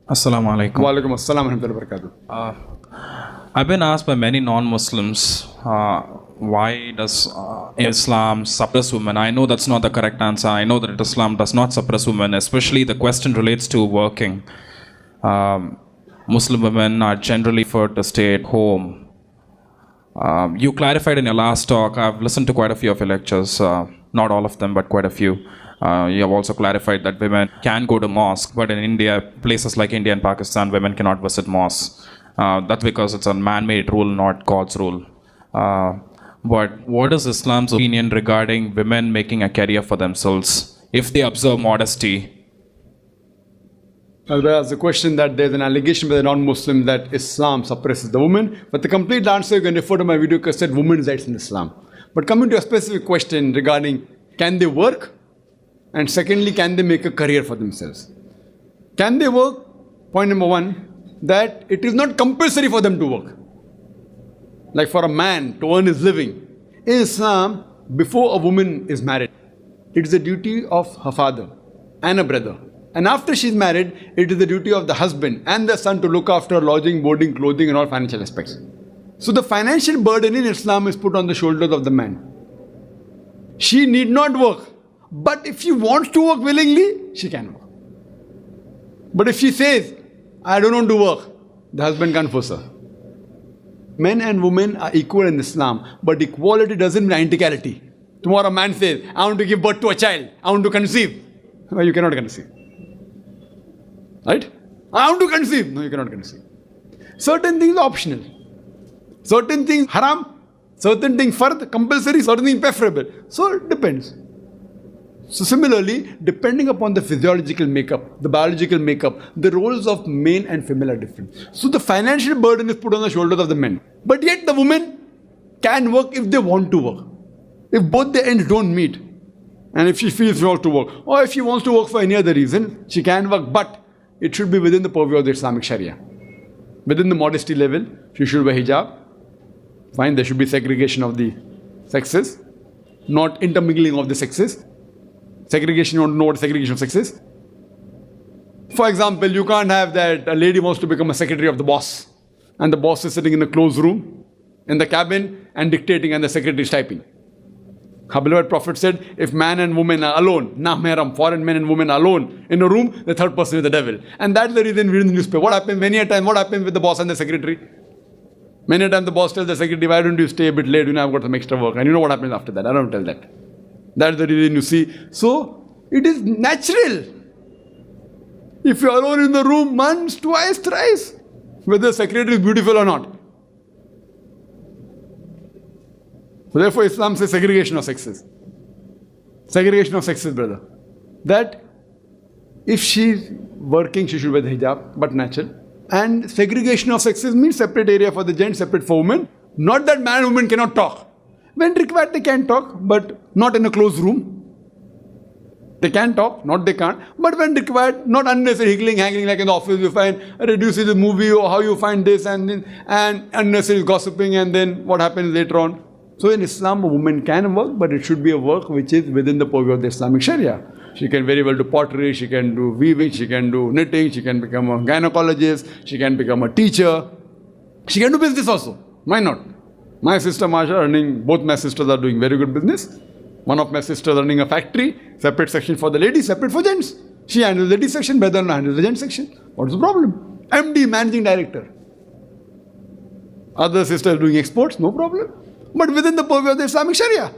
Assalamu alaikum. Wa alaikum assalam wa rahmatullahi wa barakatuh. I've been asked by many non-Muslims, why does Islam suppress women? I know that's not the correct answer. I know that Islam does not suppress women, especially the question relates to working. Muslim women are generally preferred to stay at home. You clarified in your last talk, I've listened to quite a few of your lectures, not all of them, but quite a few. You have also clarified that women can go to mosque, but in India, places like India and Pakistan, women cannot visit mosques. That's because it's a man-made rule, not God's rule. But what is Islam's opinion regarding women making a career for themselves if they observe modesty? There's a question that there's an allegation by the non-Muslim that Islam suppresses the woman. But the complete answer, you can refer to my video cassette, Women's Rights in Islam. But coming to a specific question regarding can they work? And secondly, can they make a career for themselves? Can they work? Point number one, that it is not compulsory for them to work. Like for a man to earn his living. In Islam, before a woman is married, it is the duty of her father and a brother. And after she's married, it is the duty of the husband and the son to look after lodging, boarding, clothing and all financial aspects. So the financial burden in Islam is put on the shoulders of the man. She need not work. But if she wants to work willingly, she can work. But if she says, I don't want to work, the husband can't force her. Men and women are equal in Islam, but equality doesn't mean identicality. Tomorrow a man says, I want to give birth to a child, I want to conceive. Well, you cannot conceive. Right? I want to conceive. No, you cannot conceive. Certain things are optional. Certain things haram, certain things fard, compulsory, certain things preferable. So it depends. So similarly, depending upon the physiological makeup, the biological makeup, the roles of male and female are different. So the financial burden is put on the shoulders of the men. But yet the women can work if they want to work. If both the ends don't meet, and if she feels she wants to work, or if she wants to work for any other reason, she can work, but it should be within the purview of the Islamic Sharia. Within the modesty level, she should wear hijab. Fine, there should be segregation of the sexes, not intermingling of the sexes. Segregation, you want to know what segregation of sexes? For example, you can't have that a lady wants to become a secretary of the boss, and the boss is sitting in a closed room, in the cabin, and dictating, and the secretary is typing. Our beloved Prophet said, if man and woman are alone, mahram, foreign men and women are alone in a room, the third person is the devil. And that's the reason we read in the newspaper. What happens many a time? What happens with the boss and the secretary? Many a time the boss tells the secretary, why don't you stay a bit late? You know, I've got some extra work. And you know what happens after that? I don't tell that. That's the reason you see. So, it is natural. If you're alone in the room once, twice, thrice, whether the secretary is beautiful or not. So therefore Islam says segregation of sexes. Segregation of sexes, brother. That if she's working, she should wear the hijab, but natural. And segregation of sexes means separate area for the gents, separate for women. Not that man and woman cannot talk. When required, they can talk, but not in a closed room. They can talk, not they can't. But when required, not unnecessary higgling, hangling like in the office, you find reduces the movie or how you find this and unnecessary gossiping, and then what happens later on. So in Islam, a woman can work, but it should be a work which is within the purview of the Islamic Sharia. She can very well do pottery, she can do weaving, she can do knitting, she can become a gynecologist, she can become a teacher. She can do business also. Why not? My sister Masha earning, both my sisters are doing very good business. One of my sisters running a factory, separate section for the ladies, separate for gents. She handles the ladies section, brother handles the gents section. What's the problem? MD, managing director. Other sister is doing exports, no problem. But within the purview of the Islamic Sharia,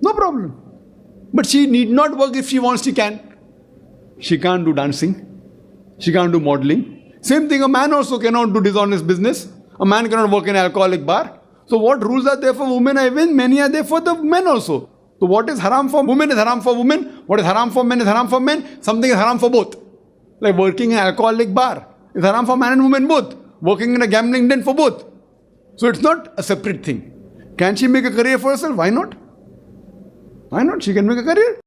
no problem. But she need not work. If she wants, she can. She can't do dancing. She can't do modeling. Same thing, a man also cannot do dishonest business. A man cannot work in an alcoholic bar. So what rules are there for women? Even many are there for the men also. So what is haram for women is haram for women. What is haram for men is haram for men. Something is haram for both. Like working in an alcoholic bar is haram for man and woman both. Working in a gambling den for both. So it's not a separate thing. Can she make a career for herself? Why not? Why not? She can make a career.